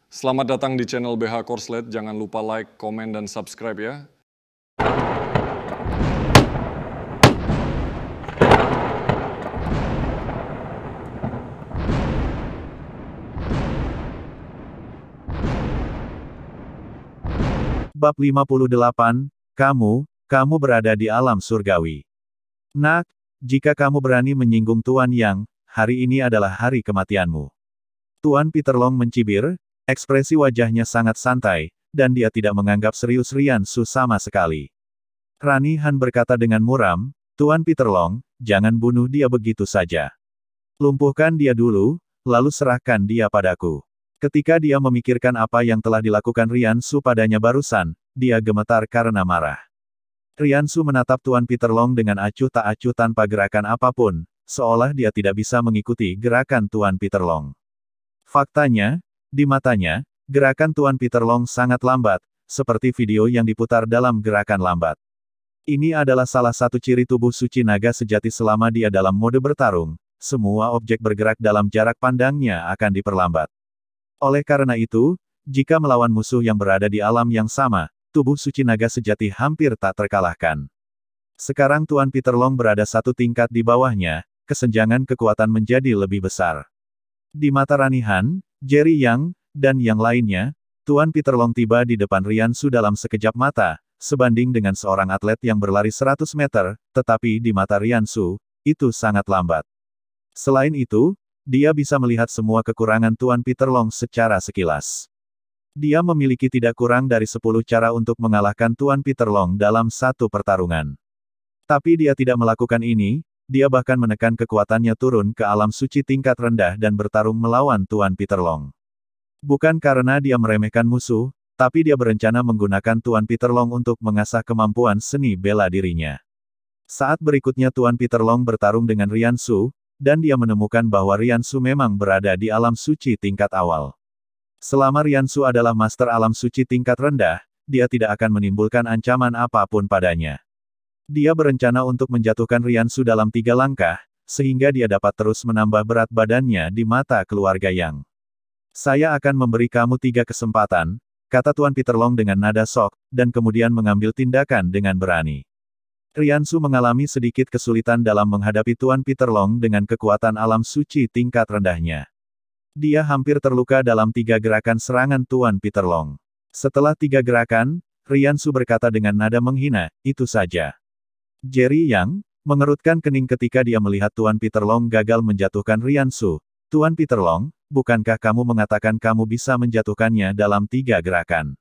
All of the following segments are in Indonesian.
Selamat datang di channel BH Korslet. Jangan lupa like, komen, dan subscribe ya. Bab 58, kamu berada di alam surgawi. Nak, jika kamu berani menyinggung Tuan Yang, hari ini adalah hari kematianmu. Tuan Peter Long mencibir, ekspresi wajahnya sangat santai, dan dia tidak menganggap serius Rian Su sama sekali. Rani Han berkata dengan muram, Tuan Peter Long, jangan bunuh dia begitu saja. Lumpuhkan dia dulu, lalu serahkan dia padaku. Ketika dia memikirkan apa yang telah dilakukan Rian Su padanya barusan, dia gemetar karena marah. Rian Su menatap Tuan Peter Long dengan acuh tak acuh tanpa gerakan apapun, seolah dia tidak bisa mengikuti gerakan Tuan Peter Long. Faktanya, di matanya, gerakan Tuan Peter Long sangat lambat, seperti video yang diputar dalam gerakan lambat. Ini adalah salah satu ciri tubuh suci naga sejati selama dia dalam mode bertarung, semua objek bergerak dalam jarak pandangnya akan diperlambat. Oleh karena itu, jika melawan musuh yang berada di alam yang sama, tubuh suci naga sejati hampir tak terkalahkan. Sekarang Tuan Peter Long berada satu tingkat di bawahnya, kesenjangan kekuatan menjadi lebih besar. Di mata Rani Han, Jerry Yang, dan yang lainnya, Tuan Peter Long tiba di depan Rian Su dalam sekejap mata, sebanding dengan seorang atlet yang berlari 100 meter, tetapi di mata Rian Su, itu sangat lambat. Selain itu, dia bisa melihat semua kekurangan Tuan Peter Long secara sekilas. Dia memiliki tidak kurang dari 10 cara untuk mengalahkan Tuan Peter Long dalam satu pertarungan. Tapi dia tidak melakukan ini, dia bahkan menekan kekuatannya turun ke alam suci tingkat rendah dan bertarung melawan Tuan Peter Long. Bukan karena dia meremehkan musuh, tapi dia berencana menggunakan Tuan Peter Long untuk mengasah kemampuan seni bela dirinya. Saat berikutnya Tuan Peter Long bertarung dengan Rian Su, dan dia menemukan bahwa Rian Su memang berada di alam suci tingkat awal. Selama Rian Su adalah master alam suci tingkat rendah, dia tidak akan menimbulkan ancaman apapun padanya. Dia berencana untuk menjatuhkan Rian Su dalam 3 langkah, sehingga dia dapat terus menambah berat badannya di mata keluarga Yang. Saya akan memberi kamu 3 kesempatan, kata Tuan Peter Long dengan nada sok, dan kemudian mengambil tindakan dengan berani. Rian Su mengalami sedikit kesulitan dalam menghadapi Tuan Peter Long dengan kekuatan alam suci tingkat rendahnya. Dia hampir terluka dalam 3 gerakan serangan Tuan Peter Long. Setelah 3 gerakan, Rian Su berkata dengan nada menghina, itu saja. Jerry Yang mengerutkan kening ketika dia melihat Tuan Peter Long gagal menjatuhkan Rian Su. Tuan Peter Long, bukankah kamu mengatakan kamu bisa menjatuhkannya dalam 3 gerakan?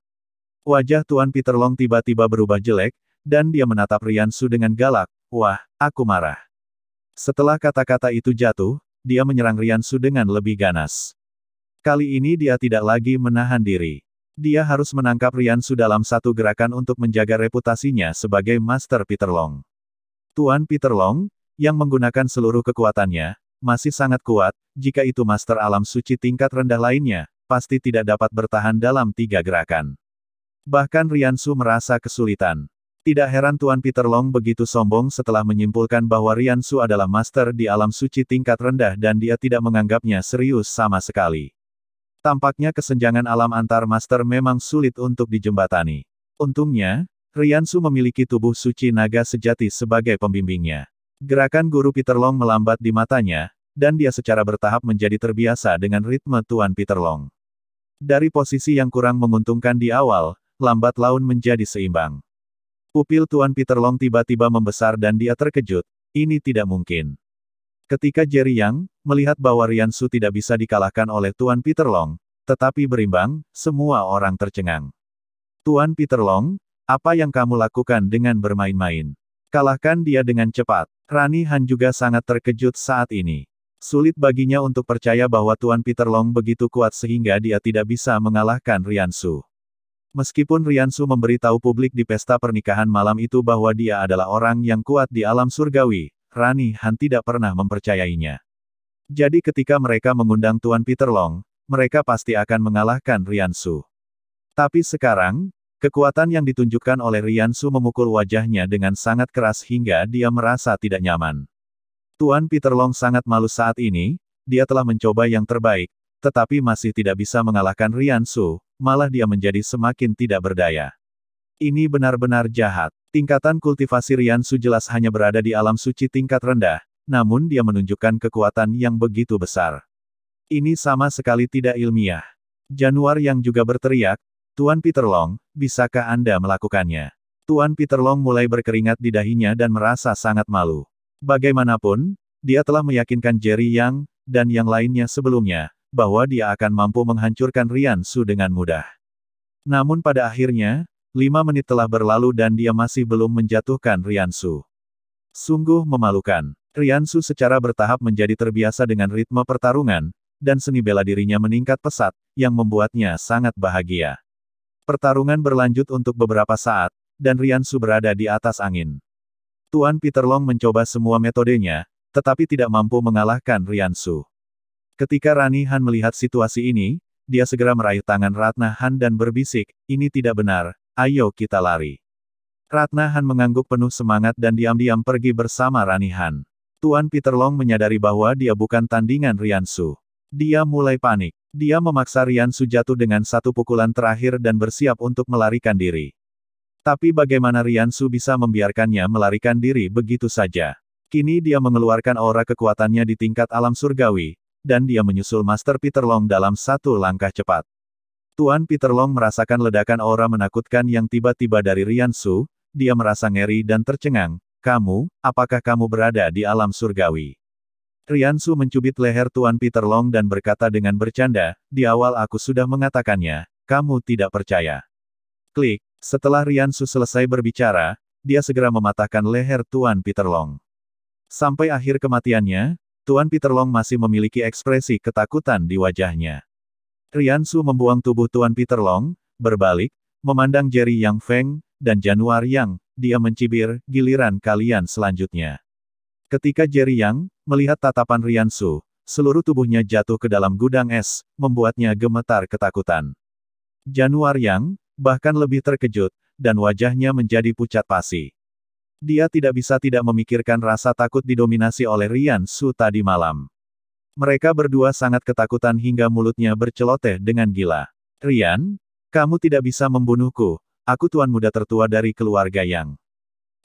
Wajah Tuan Peter Long tiba-tiba berubah jelek, dan dia menatap Rian Su dengan galak, wah, aku marah. Setelah kata-kata itu jatuh, dia menyerang Rian Su dengan lebih ganas. Kali ini dia tidak lagi menahan diri. Dia harus menangkap Rian Su dalam satu gerakan untuk menjaga reputasinya sebagai Master Peter Long. Tuan Peter Long, yang menggunakan seluruh kekuatannya, masih sangat kuat, jika itu Master Alam Suci tingkat rendah lainnya, pasti tidak dapat bertahan dalam 3 gerakan. Bahkan Rian Su merasa kesulitan. Tidak heran Tuan Peter Long begitu sombong setelah menyimpulkan bahwa Rian Su adalah master di alam suci tingkat rendah dan dia tidak menganggapnya serius sama sekali. Tampaknya kesenjangan alam antar master memang sulit untuk dijembatani. Untungnya, Rian Su memiliki tubuh suci naga sejati sebagai pembimbingnya. Gerakan guru Peter Long melambat di matanya, dan dia secara bertahap menjadi terbiasa dengan ritme Tuan Peter Long. Dari posisi yang kurang menguntungkan di awal, lambat laun menjadi seimbang. Pupil Tuan Peter Long tiba-tiba membesar dan dia terkejut, ini tidak mungkin. Ketika Jerry Yang melihat bahwa Rian Su tidak bisa dikalahkan oleh Tuan Peter Long, tetapi berimbang, semua orang tercengang. Tuan Peter Long, apa yang kamu lakukan dengan bermain-main? Kalahkan dia dengan cepat. Rani Han juga sangat terkejut saat ini. Sulit baginya untuk percaya bahwa Tuan Peter Long begitu kuat sehingga dia tidak bisa mengalahkan Rian Su. Meskipun Rian Su memberitahu publik di pesta pernikahan malam itu bahwa dia adalah orang yang kuat di alam surgawi, Rani Han tidak pernah mempercayainya. Jadi ketika mereka mengundang Tuan Peter Long, mereka pasti akan mengalahkan Rian Su. Tapi sekarang, kekuatan yang ditunjukkan oleh Rian Su memukul wajahnya dengan sangat keras hingga dia merasa tidak nyaman. Tuan Peter Long sangat malu saat ini, dia telah mencoba yang terbaik, tetapi masih tidak bisa mengalahkan Riansu, malah dia menjadi semakin tidak berdaya. Ini benar-benar jahat. Tingkatan kultivasi Riansu jelas hanya berada di alam suci tingkat rendah, namun dia menunjukkan kekuatan yang begitu besar. Ini sama sekali tidak ilmiah. Januar yang juga berteriak, Tuan Peter Long, bisakah Anda melakukannya? Tuan Peter Long mulai berkeringat di dahinya dan merasa sangat malu. Bagaimanapun, dia telah meyakinkan Jerry Yang, dan yang lainnya sebelumnya, bahwa dia akan mampu menghancurkan Riansu dengan mudah. Namun pada akhirnya, 5 menit telah berlalu dan dia masih belum menjatuhkan Riansu. Sungguh memalukan. Riansu secara bertahap menjadi terbiasa dengan ritme pertarungan, dan seni bela dirinya meningkat pesat, yang membuatnya sangat bahagia. Pertarungan berlanjut untuk beberapa saat, dan Riansu berada di atas angin. Tuan Peter Long mencoba semua metodenya, tetapi tidak mampu mengalahkan Riansu. Ketika Rani Han melihat situasi ini, dia segera meraih tangan Ratna Han dan berbisik, ini tidak benar, ayo kita lari. Ratna Han mengangguk penuh semangat dan diam-diam pergi bersama Rani Han. Tuan Peter Long menyadari bahwa dia bukan tandingan Riansu. Dia mulai panik. Dia memaksa Riansu jatuh dengan satu pukulan terakhir dan bersiap untuk melarikan diri. Tapi bagaimana Riansu bisa membiarkannya melarikan diri begitu saja? Kini dia mengeluarkan aura kekuatannya di tingkat alam surgawi, dan dia menyusul Master Peter Long dalam satu langkah cepat. Tuan Peter Long merasakan ledakan aura menakutkan yang tiba-tiba dari Riansu, dia merasa ngeri dan tercengang, apakah kamu berada di alam surgawi? Riansu mencubit leher Tuan Peter Long dan berkata dengan bercanda, di awal aku sudah mengatakannya, kamu tidak percaya. Klik. Setelah Riansu selesai berbicara, dia segera mematahkan leher Tuan Peter Long. Sampai akhir kematiannya, Tuan Peter Long masih memiliki ekspresi ketakutan di wajahnya. Riansu membuang tubuh Tuan Peter Long, berbalik, memandang Jerry Yang Feng, dan Januar Yang, dia mencibir, giliran kalian selanjutnya. Ketika Jerry Yang melihat tatapan Riansu, seluruh tubuhnya jatuh ke dalam gudang es, membuatnya gemetar ketakutan. Januar Yang bahkan lebih terkejut, dan wajahnya menjadi pucat pasi. Dia tidak bisa tidak memikirkan rasa takut didominasi oleh Riansu tadi malam. Mereka berdua sangat ketakutan hingga mulutnya berceloteh dengan gila. Rian, kamu tidak bisa membunuhku, aku tuan muda tertua dari keluarga Yang.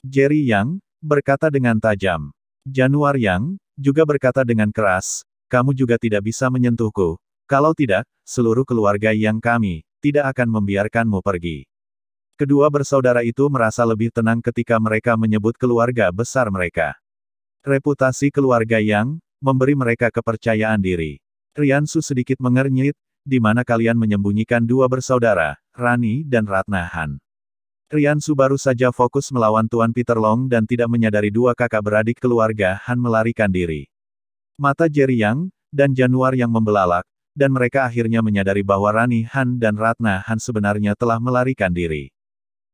Jerry Yang berkata dengan tajam. Januar Yang juga berkata dengan keras, kamu juga tidak bisa menyentuhku, kalau tidak, seluruh keluarga Yang kami tidak akan membiarkanmu pergi. Kedua bersaudara itu merasa lebih tenang ketika mereka menyebut keluarga besar mereka. Reputasi keluarga Yang memberi mereka kepercayaan diri. Riansu sedikit mengernyit, di mana kalian menyembunyikan dua bersaudara, Rani dan Ratna Han. Riansu baru saja fokus melawan Tuan Peter Long dan tidak menyadari dua kakak beradik keluarga Han melarikan diri. Mata Jerry Yang dan Januar yang membelalak, dan mereka akhirnya menyadari bahwa Rani Han dan Ratna Han sebenarnya telah melarikan diri.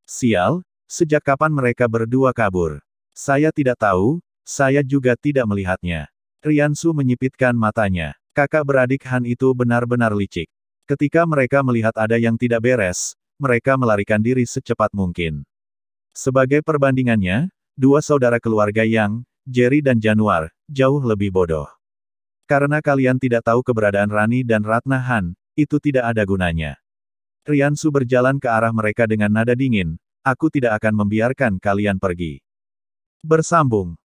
Sial, sejak kapan mereka berdua kabur? Saya tidak tahu, saya juga tidak melihatnya. Riansu menyipitkan matanya. Kakak beradik Han itu benar-benar licik. Ketika mereka melihat ada yang tidak beres, mereka melarikan diri secepat mungkin. Sebagai perbandingannya, dua saudara keluarga Yang, Jerry dan Januar, jauh lebih bodoh. Karena kalian tidak tahu keberadaan Rani dan Ratna Han, itu tidak ada gunanya. Riansu berjalan ke arah mereka dengan nada dingin, aku tidak akan membiarkan kalian pergi. Bersambung.